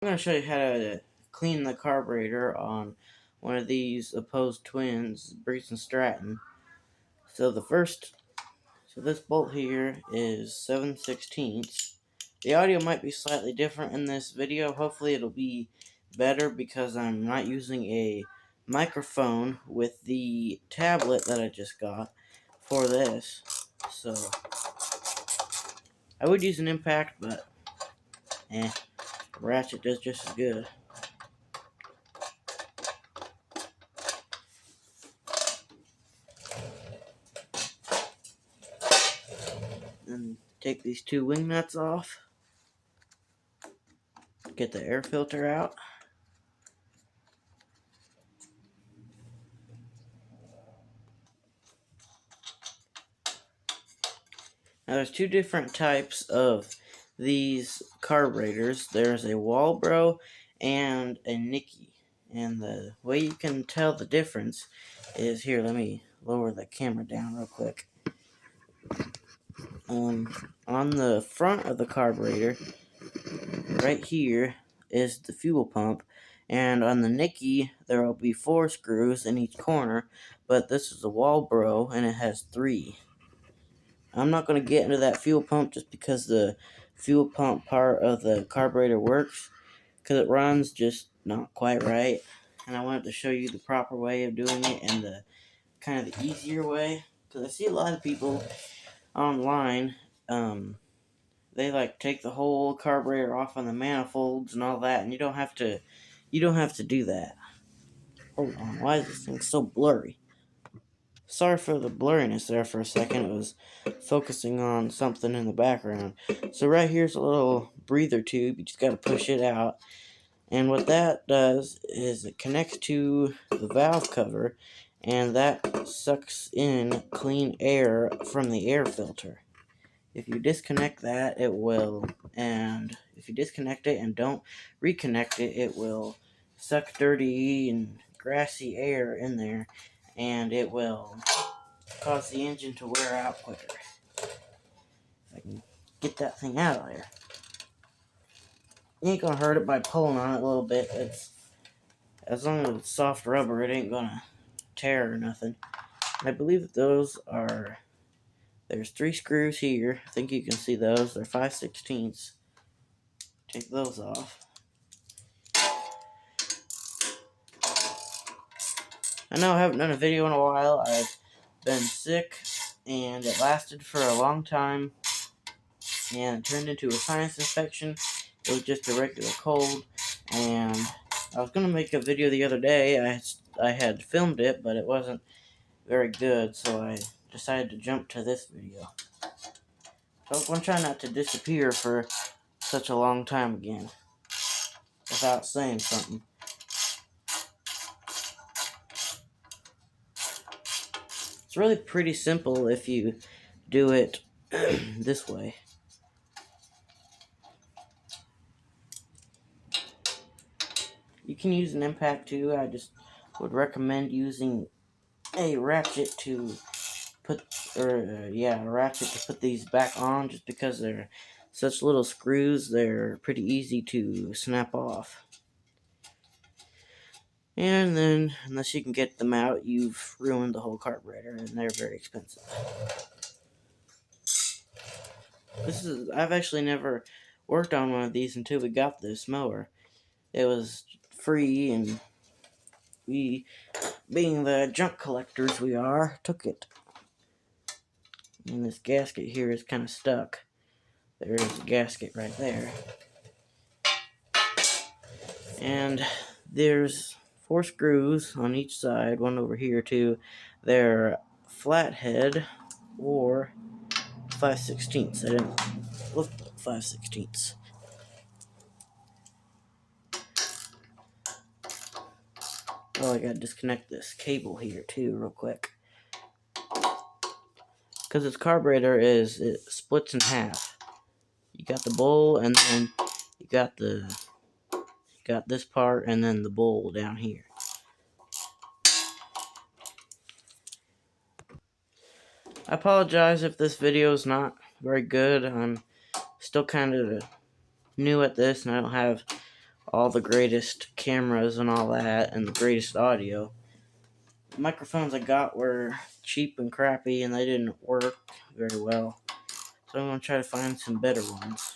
I'm going to show you how to clean the carburetor on one of these opposed twins, Briggs and Stratton. So this bolt here is 7/16. The audio might be slightly different in this video. Hopefully it'll be better because I'm not using a microphone with the tablet that I just got for this. So I would use an impact, but ratchet does just as good. And take these two wing nuts off. Get the air filter out. Now there's two different types of these carburetors. There's a Walbro and a Nicky. And the way you can tell the difference is here. Let me lower the camera down real quick. On the front of the carburetor, right here, is the fuel pump. And on the Nicky, there will be 4 screws in each corner, but this is a Walbro and it has 3. I'm not going to get into that fuel pump just because the fuel pump part of the carburetor works, because it runs just not quite right. And I wanted to show you the proper way of doing it and the kind of the easier way, because I see a lot of people online, they like take the whole carburetor off on the manifolds and all that, and you don't have to do that. Hold on, why is this thing so blurry? Sorry for the blurriness there for a second. It was focusing on something in the background. So right here's a little breather tube. You just got to push it out. And what that does is it connects to the valve cover, and that sucks in clean air from the air filter. If you disconnect that, it will, and if you disconnect it and don't reconnect it, it will suck dirty and grassy air in there, and it will cause the engine to wear out quicker. If I can get that thing out of there. You ain't gonna hurt it by pulling on it a little bit. It's, as long as it's soft rubber, it ain't gonna tear or nothing. I believe those are, there's 3 screws here. I think you can see those. They're 5/16. Take those off. I know I haven't done a video in a while. I've been sick, and it lasted for a long time, and it turned into a sinus infection. It was just a regular cold, and I was going to make a video the other day. I had filmed it, but it wasn't very good, so I decided to jump to this video. So I'm going to try not to disappear for such a long time again without saying something. It's really pretty simple if you do it this way. You can use an impact too. I just would recommend using a ratchet to put, these back on, just because they're such little screws. They're pretty easy to snap off. And then, unless you can get them out, you've ruined the whole carburetor, and they're very expensive. I've actually never worked on one of these until we got this mower. It was free, and we, being the junk collectors we are, took it. And this gasket here is kind of stuck. There's a gasket right there. And there's 4 screws on each side, one over here too. They're flathead or 5/16. I didn't look at 5/16. Oh, I gotta disconnect this cable here too real quick, because its carburetor it splits in half. You got the bowl, and then you got this part, and then the bowl down here. I apologize if this video is not very good. I'm still kind of new at this, and I don't have all the greatest cameras and all that, and the greatest audio. The microphones I got were cheap and crappy, and they didn't work very well. So I'm going to try to find some better ones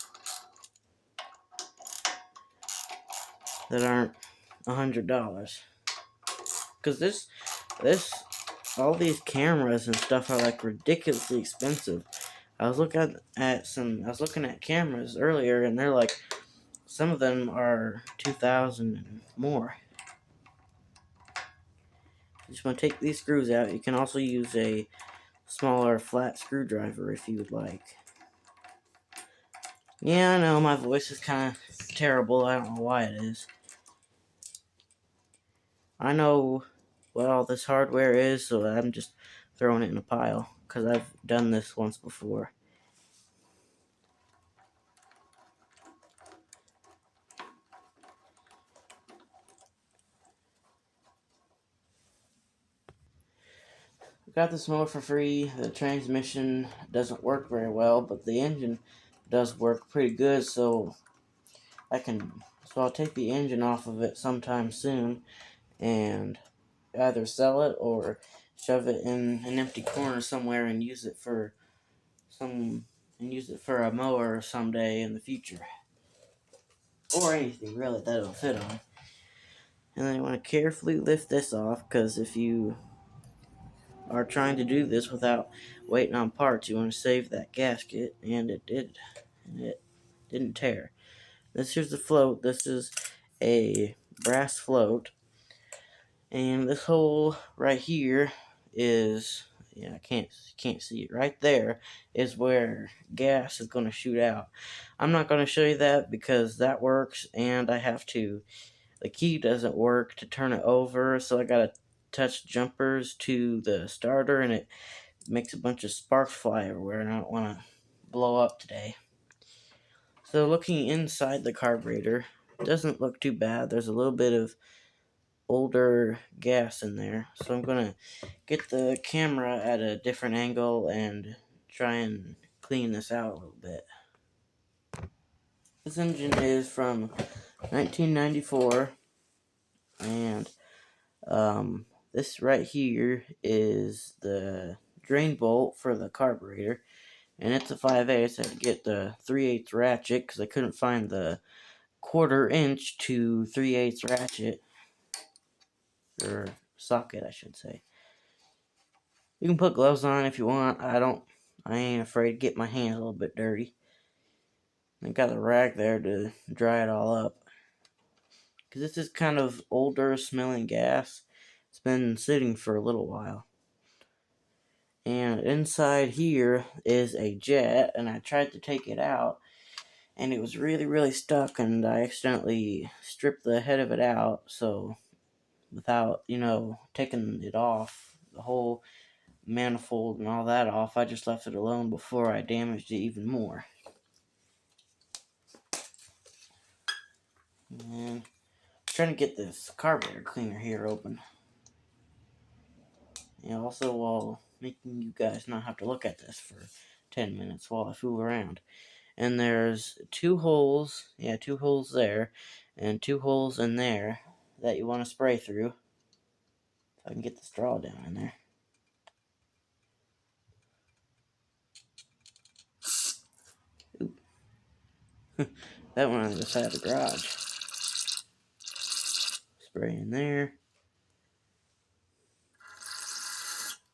that aren't $100. Because all these cameras and stuff are like ridiculously expensive. I was looking at cameras earlier, and they're like, some of them are $2,000 and more. You just want to take these screws out. You can also use a smaller flat screwdriver if you would like. Yeah, I know my voice is kind of terrible. I don't know why it is. I know what all this hardware is, so I'm just throwing it in a pile because I've done this once before. Got this mower for free. The transmission doesn't work very well, but the engine does work pretty good, so I'll take the engine off of it sometime soon and either sell it or shove it in an empty corner somewhere and use it for a mower someday in the future. Or anything really that it'll fit on. And then you want to carefully lift this off, because if you are trying to do this without waiting on parts, you want to save that gasket, and it did. And it didn't tear. Here's the float. This is a brass float. And this hole right here is, I can't see it. Right there is where gas is going to shoot out. I'm not going to show you that because that works, and the key doesn't work to turn it over, so I got to touch jumpers to the starter, and it makes a bunch of sparks fly everywhere, and I don't want to blow up today. So looking inside the carburetor, it doesn't look too bad. There's a little bit of older gas in there, so I'm going to get the camera at a different angle and try and clean this out a little bit. This engine is from 1994, and this right here is the drain bolt for the carburetor, and it's a 5/8. I had to get the 3/8 ratchet because I couldn't find the 1/4 inch to 3/8 ratchet, or socket I should say. You can put gloves on if you want. I ain't afraid to get my hands a little bit dirty. I got a rag there to dry it all up. Because this is kind of older smelling gas. It's been sitting for a little while. And inside here is a jet, and I tried to take it out, and it was really, really stuck, and I accidentally stripped the head of it out, so without, taking it off, the whole manifold and all that off, I just left it alone before I damaged it even more. And I'm trying to get this carburetor cleaner here open. And also while making you guys not have to look at this for 10 minutes while I fool around. And there's 2 holes, 2 holes there, and 2 holes in there that you want to spray through. If I can get the straw down in there. Oop. That one on the other side of the garage. Spray in there.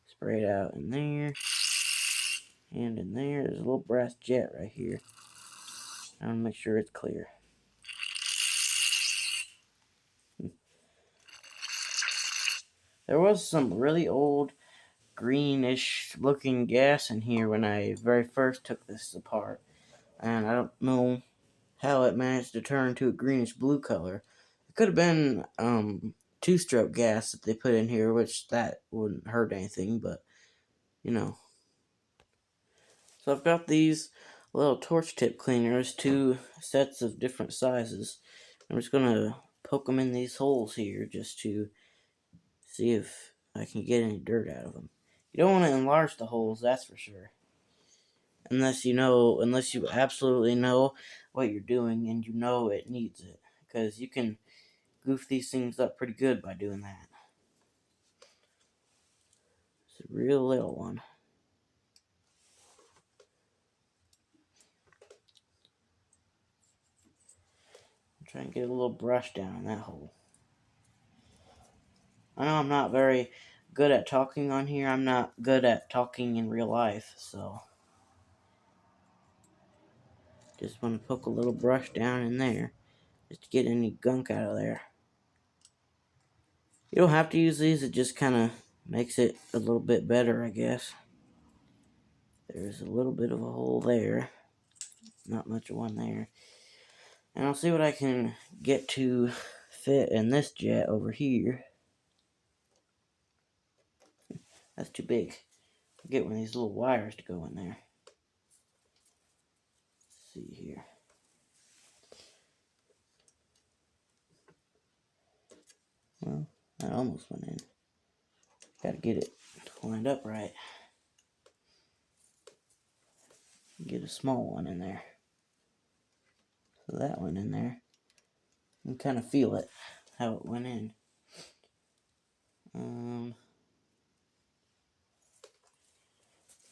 Spray it out in there. And in there, there's a little brass jet right here. I want to make sure it's clear. There was some really old greenish looking gas in here when I very first took this apart. And I don't know how it managed to turn to a greenish blue color. It could have been 2-stroke gas that they put in here, which that wouldn't hurt anything, but So I've got these little torch tip cleaners, 2 sets of different sizes. I'm just gonna poke them in these holes here just to see if I can get any dirt out of them. You don't want to enlarge the holes, that's for sure. Unless you absolutely know what you're doing and you know it needs it. because you can goof these things up pretty good by doing that. It's a real little one. Try and get a little brush down in that hole. I know I'm not very good at talking on here. I'm not good at talking in real life, so just want to poke a little brush down in there just to get any gunk out of there. You don't have to use these, it just kind of makes it a little bit better, I guess. There's a little bit of a hole there, not much of one there. And I'll see what I can get to fit in this jet over here. That's too big. I'll get one of these little wires to go in there. Let's see here. Well, that almost went in. Gotta get it lined up right. Get a small one in there. So that went in there. You can kind of feel it, how it went in.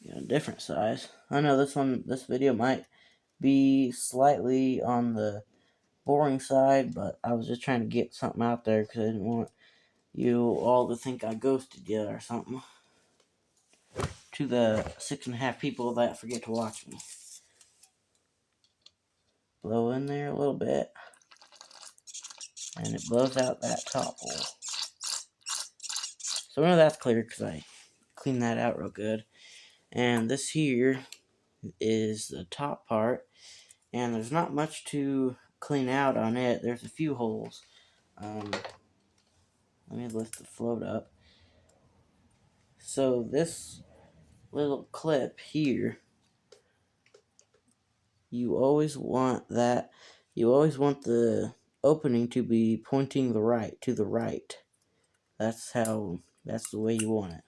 Get a different size. I know this video might be slightly on the boring side, but I was just trying to get something out there because I didn't want you all to think I ghosted you or something. To the 6.5 people that forget to watch me. Blow in there a little bit, and it blows out that top hole. So I know that's clear because I cleaned that out real good. And this here is the top part, and there's not much to clean out on it. There's a few holes. Let me lift the float up. So this little clip here, you always want the opening to be pointing to the right. That's the way you want it.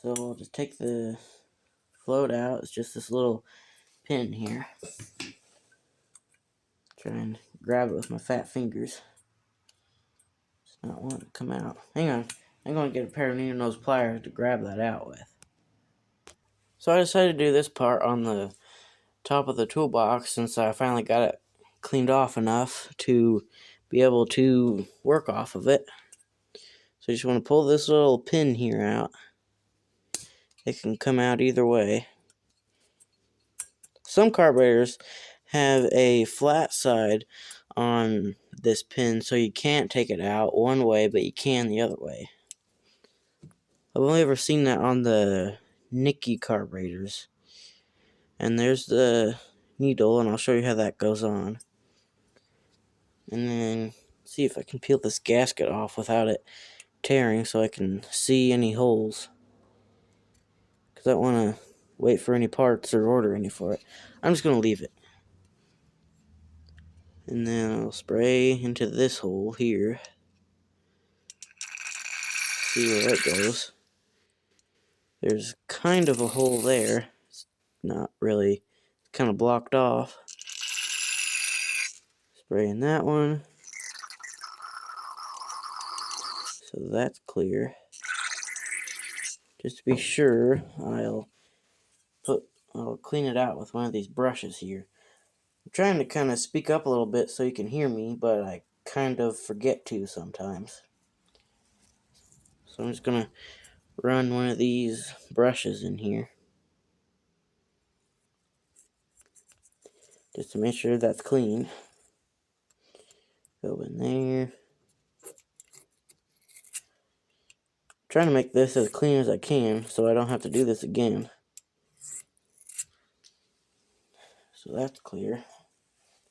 So I'll just take the float out. It's just this little pin here. Try and grab it with my fat fingers. It's not wanting to come out. Hang on. I'm going to get a pair of needle nose pliers to grab that out with. So I decided to do this part on the top of the toolbox since I finally got it cleaned off enough to be able to work off of it. So you just want to pull this little pin here out. It can come out either way. Some carburetors have a flat side on this pin, so you can't take it out one way, but you can the other way. I've only ever seen that on the Nicky carburetors. And there's the needle, and I'll show you how that goes on. And then see if I can peel this gasket off without it tearing so I can see any holes. Because I don't want to wait for any parts or order any for it. I'm just going to leave it. And then I'll spray into this hole here. See where it goes. There's kind of a hole there. It's not really, it's kind of blocked off. Spray in that one. So that's clear. Just to be sure, I'll clean it out with one of these brushes here. I'm trying to kind of speak up a little bit so you can hear me, but I kind of forget to sometimes. So I'm just going to run one of these brushes in here. Just to make sure that's clean. Go in there. Trying to make this as clean as I can so I don't have to do this again. So that's clear.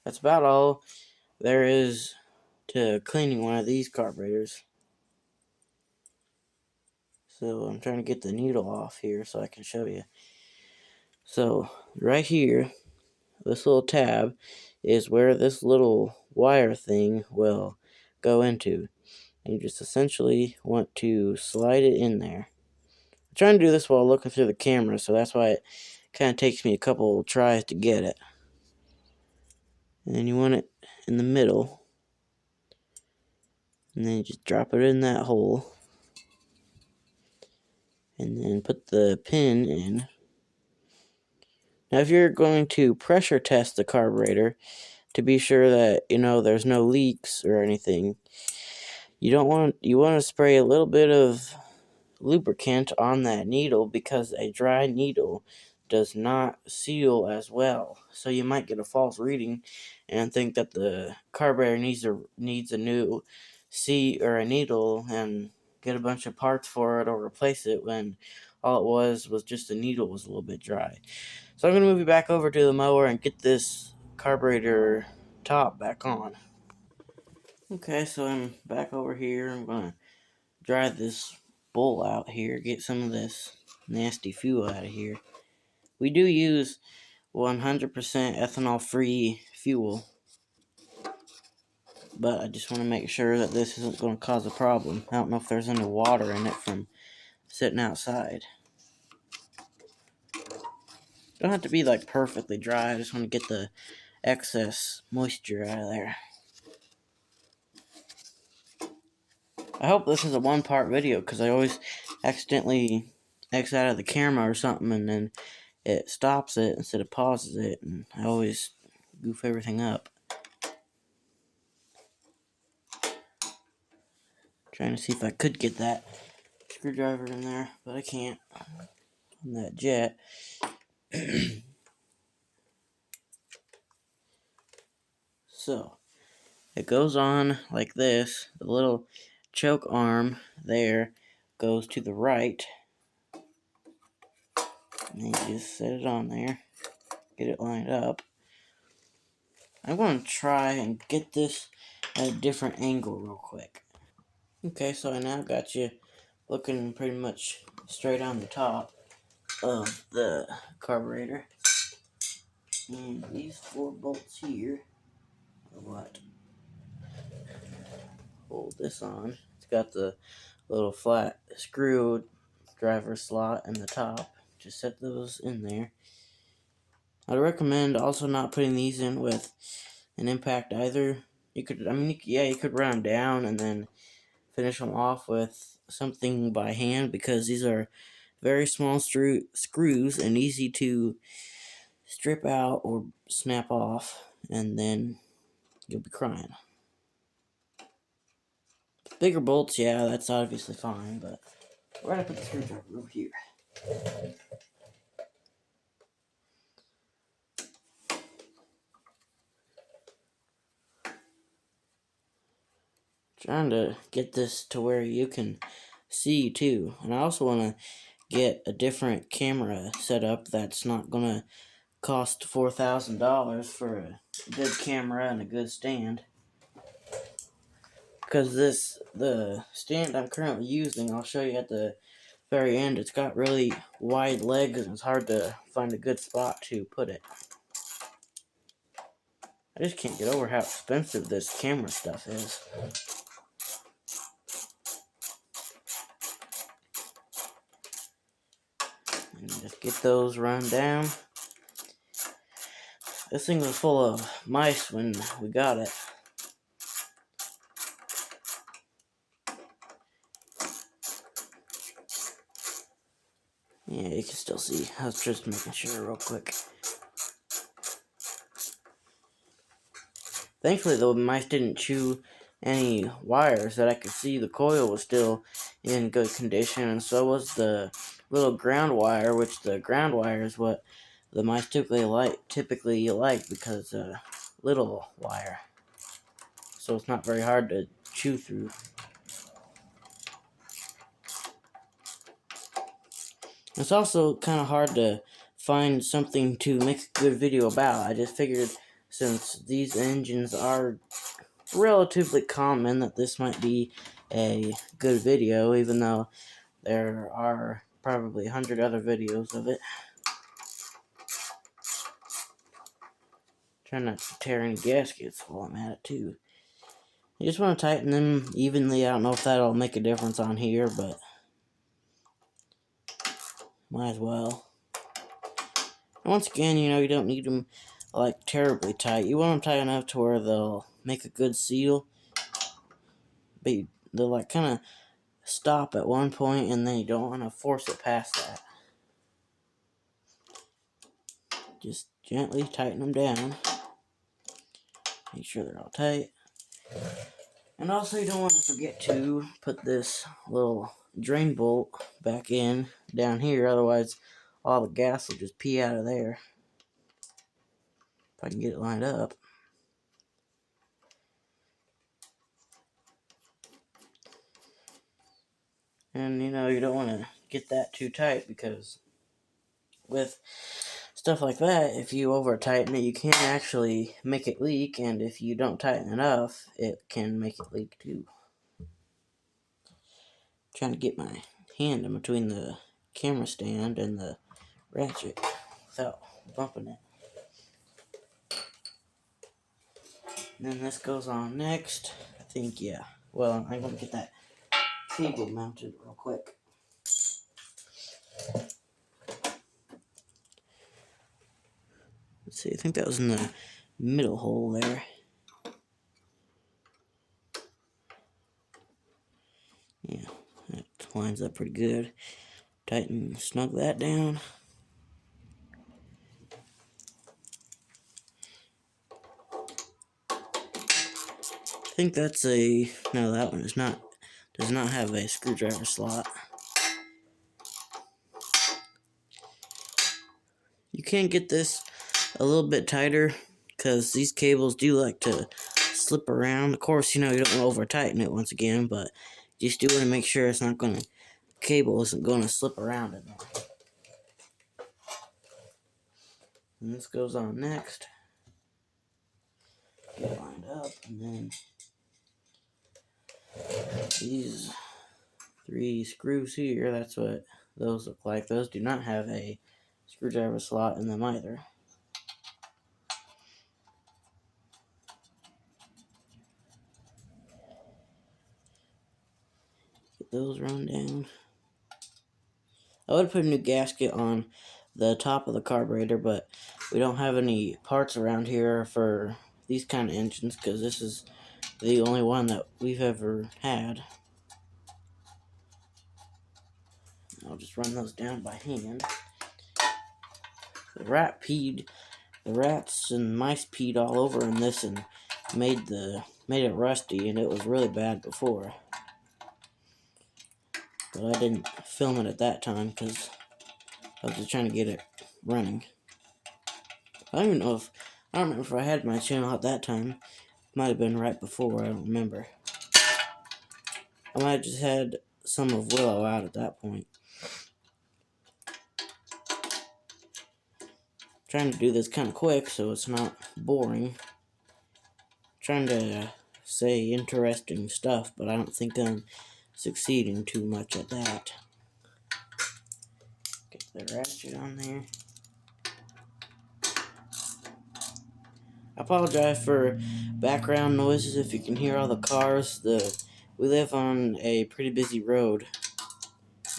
That's about all there is to cleaning one of these carburetors. So I'm trying to get the needle off here so I can show you. So right here, this little tab is where this little wire thing will go into. And you just essentially want to slide it in there. I'm trying to do this while looking through the camera, so that's why it kind of takes me a couple tries to get it. and then you want it in the middle, and then you just drop it in that hole, and then put the pin in. Now if you're going to pressure test the carburetor to be sure that there's no leaks or anything, you want to spray a little bit of lubricant on that needle, because a dry needle does not seal as well. So you might get a false reading and think that the carburetor needs a new seat or a needle and get a bunch of parts for it or replace it, when all it was just the needle was a little bit dry. So I'm going to move you back over to the mower and get this carburetor top back on. Okay, so I'm back over here. I'm going to dry this bowl out here, get some of this nasty fuel out of here. We do use 100% ethanol free fuel, but I just want to make sure that this isn't going to cause a problem. I don't know if there's any water in it from sitting outside. Don't have to be like perfectly dry, I just want to get the excess moisture out of there. I hope this is a one-part video, because I always accidentally X out of the camera or something, and then it stops it instead of pauses it, and I always goof everything up. Trying to see if I could get that screwdriver in there, but I can't on that jet. So it goes on like this. The little choke arm there goes to the right, and then you just set it on there, get it lined up. I'm going to try and get this at a different angle real quick. Okay, so I now got you looking pretty much straight on the top of the carburetor. And these 4 bolts here are what hold this on. It's got the little flat screw driver slot in the top. Just set those in there. I'd recommend also not putting these in with an impact either. You could run them down and then finish them off with something by hand, because these are very small screws and easy to strip out or snap off, and then you'll be crying. Bigger bolts, yeah, that's obviously fine, but we're gonna put the screwdriver over here. Trying to get this to where you can see too, and I also want to get a different camera set up that's not gonna cost $4,000 for a good camera and a good stand. Because the stand I'm currently using, I'll show you at the very end, it's got really wide legs and it's hard to find a good spot to put it. I just can't get over how expensive this camera stuff is. And just get those run down. This thing was full of mice when we got it. Yeah, you can still see. I was just making sure real quick. Thankfully, the mice didn't chew any wires that I could see. The coil was still in good condition, and so was the little ground wire, which the ground wire is what the mice typically like because little wire. So it's not very hard to chew through. It's also kind of hard to find something to make a good video about. I just figured, since these engines are relatively common, that this might be a good video, even though there are probably 100 other videos of it. Try not to tear any gaskets while I'm at it too. You just want to tighten them evenly. I don't know if that'll make a difference on here, but might as well. And once again, you don't need them like terribly tight. You want them tight enough to where they'll make a good seal, but they'll like kind of stop at one point, and then you don't want to force it past that. Just gently tighten them down. Make sure they're all tight. And also, you don't want to forget to put this little drain bolt back in down here, otherwise all the gas will just pee out of there. If I can get it lined up. And you know, you don't want to get that too tight, because with stuff like that, if you over tighten it, you can actually make it leak, and if you don't tighten enough, it can make it leak too. Trying to get my hand in between the camera stand and the ratchet without bumping it. And then this goes on next. I think, yeah. Well, I'm going to get that cable mounted real quick. Let's see, I think that was in the middle hole there. Yeah, that lines up pretty good. Tighten, snug that down. I think that's a, no, that one is not, does not have a screwdriver slot. You can get this a little bit tighter, because these cables do like to slip around. Of course, you know, you don't want to over tighten it once again, but you just do want to make sure it's not going to, cable isn't going to slip around in there. And this goes on next. Get it lined up, and then these 3 screws here, that's what those look like. Those do not have a screwdriver slot in them either. Get those run down. I would put a new gasket on the top of the carburetor, but we don't have any parts around here for these kind of engines, because this is the only one that we've ever had. I'll just run those down by hand. The rats and mice peed all over in this and made it rusty, and it was really bad before. But I didn't film it at that time because I was just trying to get it running. I don't even know if, I don't remember if I had my channel at that time. It might have been right before, I don't remember. I might have just had some of Willow out at that point. Trying to do this kind of quick so it's not boring. Trying to say interesting stuff, but I don't think I'm succeeding too much at that. Get the ratchet on there. I apologize for background noises if you can hear all the cars. We live on a pretty busy road,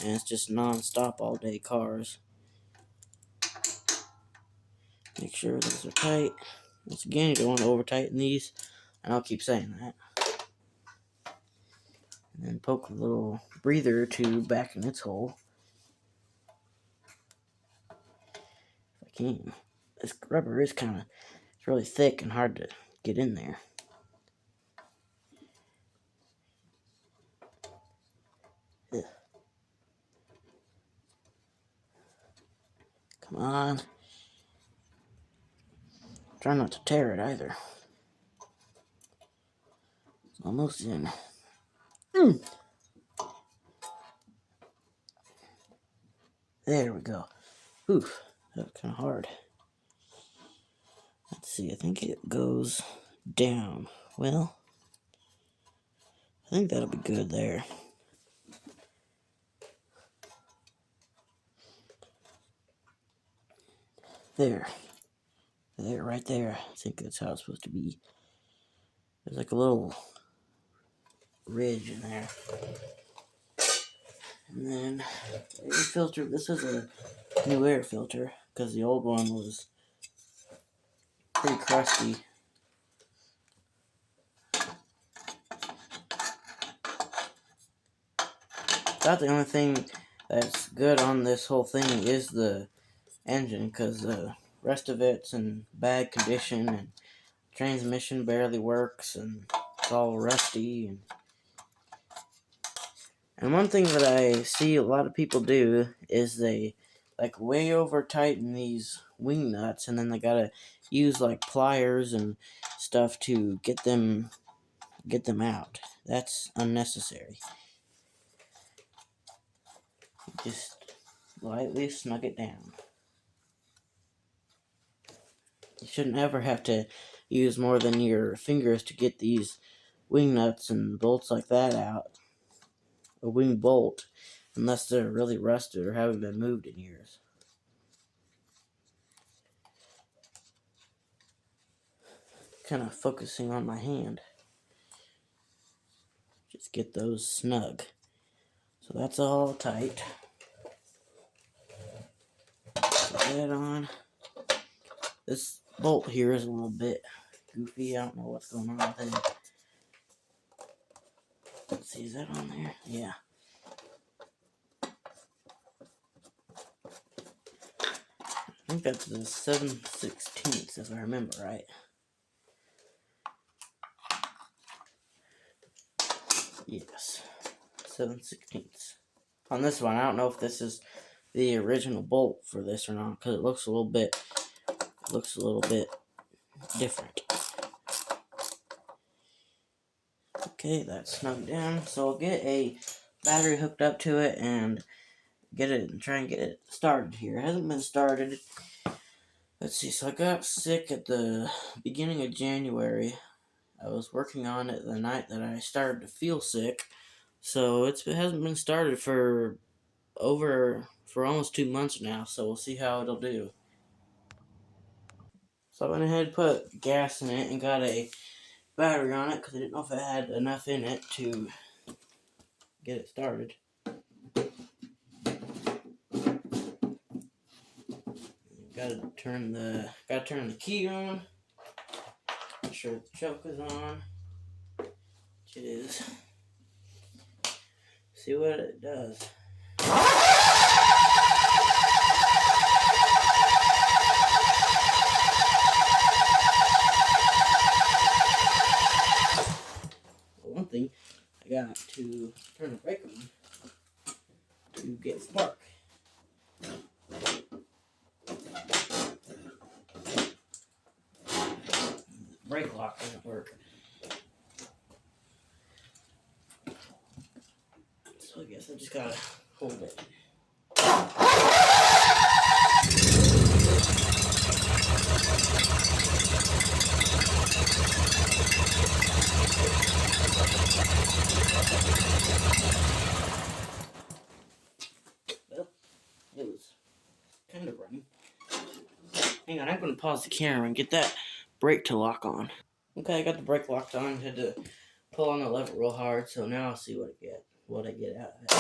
and it's just non-stop all day cars. Make sure those are tight. Once again, you don't want to over tighten these, and I'll keep saying that. And then poke a little breather or two back in its hole. If I can. This rubber is it's really thick and hard to get in there. Ugh. Come on. Try not to tear it either. It's almost in. There we go. Oof, that was kind of hard. Let's see, I think it goes down. Well, I think that'll be good there. There, right there. I think that's how it's supposed to be. There's like a little ridge in there. And then air filter. This is a new air filter because the old one was pretty crusty. About the only thing that's good on this whole thing is the engine, because the rest of it's in bad condition, and transmission barely works, and it's all rusty. And one thing that I see a lot of people do is they like way over tighten these wing nuts, and then they gotta use like pliers and stuff to get them out. That's unnecessary. Just lightly snug it down. You shouldn't ever have to use more than your fingers to get these wing nuts and bolts like that out. A wing bolt, unless they're really rusted or haven't been moved in years. Kind of focusing on my hand. Just get those snug. So that's all tight. Put that on. This bolt here is a little bit goofy. I don't know what's going on with it. Let's see, is that on there? Yeah. I think that's the 7/16 if I remember right. Yes, 7/16. On this one, I don't know if this is the original bolt for this or not, because it looks a little bit different. Okay, that's snug down. So I'll get a battery hooked up to it and try and get it started here. It hasn't been started. Let's see, so I got sick at the beginning of January. I was working on it the night that I started to feel sick. So it hasn't been started for almost 2 months now, so we'll see how it'll do. So I went ahead and put gas in it and got a battery on it because I didn't know if it had enough in it to get it started. Gotta turn the key on. Make sure the choke is on. Which it is. See what it does. One thing, I got to turn the brake on to get a spark. Brake lock doesn't work. So I guess I just gotta hold it. Well, it was kind of running. Hang on, I'm gonna pause the camera and get that brake to lock on. Okay, I got the brake locked on. Had to pull on the lever real hard, so now I'll see what I get out of it.